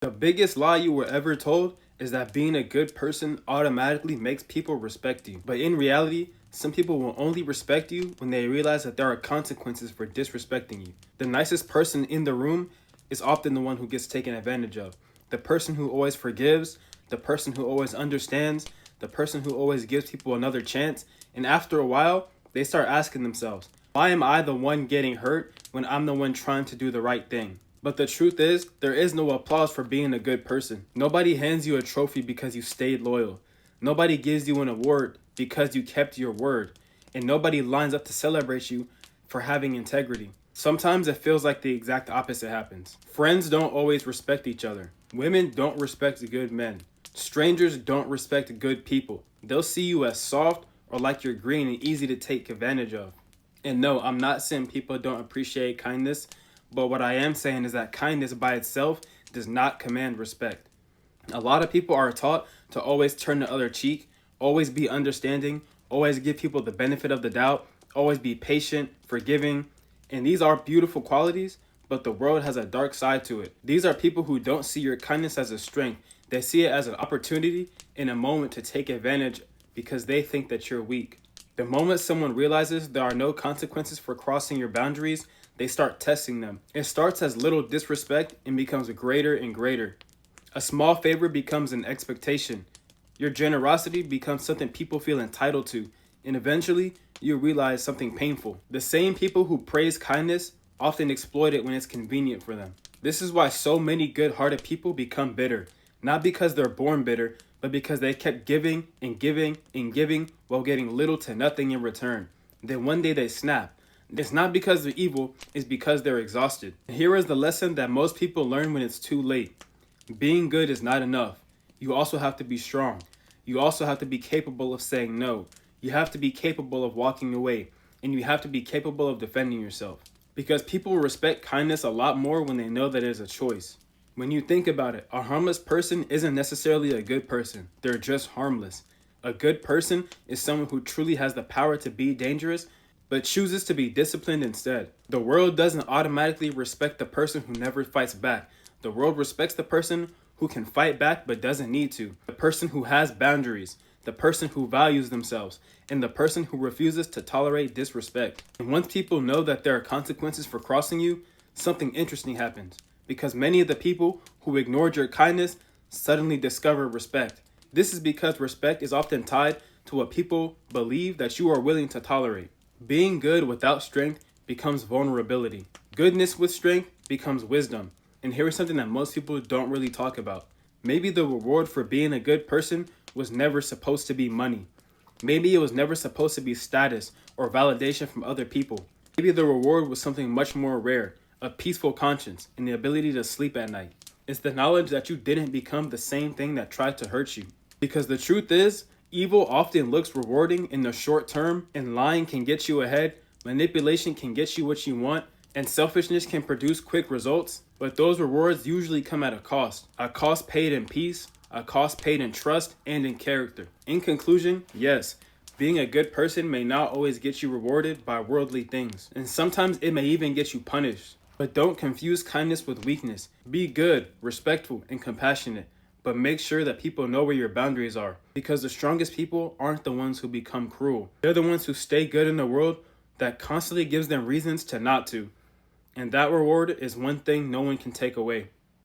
The biggest lie you were ever told is that being a good person automatically makes people respect you. But in reality, some people will only respect you when they realize that there are consequences for disrespecting you. The nicest person in the room is often the one who gets taken advantage of. The person who always forgives, the person who always understands, the person who always gives people another chance. And after a while, they start asking themselves, why am I the one getting hurt when I'm the one trying to do the right thing? But the truth is, there is no applause for being a good person. Nobody hands you a trophy because you stayed loyal. Nobody gives you an award because you kept your word. And nobody lines up to celebrate you for having integrity. Sometimes it feels like the exact opposite happens. Friends don't always respect each other. Women don't respect good men. Strangers don't respect good people. They'll see you as soft or like you're green and easy to take advantage of. And no, I'm not saying people don't appreciate kindness, but what I am saying is that kindness by itself does not command respect. A lot of people are taught to always turn the other cheek, always be understanding, always give people the benefit of the doubt, always be patient, forgiving. And these are beautiful qualities, but the world has a dark side to it. These are people who don't see your kindness as a strength. They see it as an opportunity in a moment to take advantage because they think that you're weak. The moment someone realizes there are no consequences for crossing your boundaries, they start testing them. It starts as little disrespect and becomes greater and greater. A small favor becomes an expectation. Your generosity becomes something people feel entitled to. And eventually, you realize something painful. The same people who praise kindness often exploit it when it's convenient for them. This is why so many good-hearted people become bitter. Not because they're born bitter, but because they kept giving and giving and giving while getting little to nothing in return. Then one day they snap. It's not because they're evil, it's because they're exhausted. And here is the lesson that most people learn when it's too late. Being good is not enough. You also have to be strong. You also have to be capable of saying no. You have to be capable of walking away. And you have to be capable of defending yourself. Because people respect kindness a lot more when they know that it is a choice. When you think about it, a harmless person isn't necessarily a good person. They're just harmless. A good person is someone who truly has the power to be dangerous, but chooses to be disciplined instead. The world doesn't automatically respect the person who never fights back. The world respects the person who can fight back but doesn't need to. The person who has boundaries. The person who values themselves. And the person who refuses to tolerate disrespect. And once people know that there are consequences for crossing you, something interesting happens. Because many of the people who ignored your kindness suddenly discover respect. This is because respect is often tied to what people believe that you are willing to tolerate. Being good without strength becomes vulnerability. Goodness with strength becomes wisdom. And here is something that most people don't really talk about. Maybe the reward for being a good person was never supposed to be money. Maybe it was never supposed to be status or validation from other people. Maybe the reward was something much more rare. A peaceful conscience, and the ability to sleep at night. It's the knowledge that you didn't become the same thing that tried to hurt you. Because the truth is, evil often looks rewarding in the short term, and lying can get you ahead, manipulation can get you what you want, and selfishness can produce quick results, but those rewards usually come at a cost paid in peace, a cost paid in trust and in character. In conclusion, yes, being a good person may not always get you rewarded by worldly things, and sometimes it may even get you punished. But don't confuse kindness with weakness. Be good, respectful, and compassionate. But make sure that people know where your boundaries are. Because the strongest people aren't the ones who become cruel. They're the ones who stay good in a world that constantly gives them reasons to not to. And that reward is one thing no one can take away.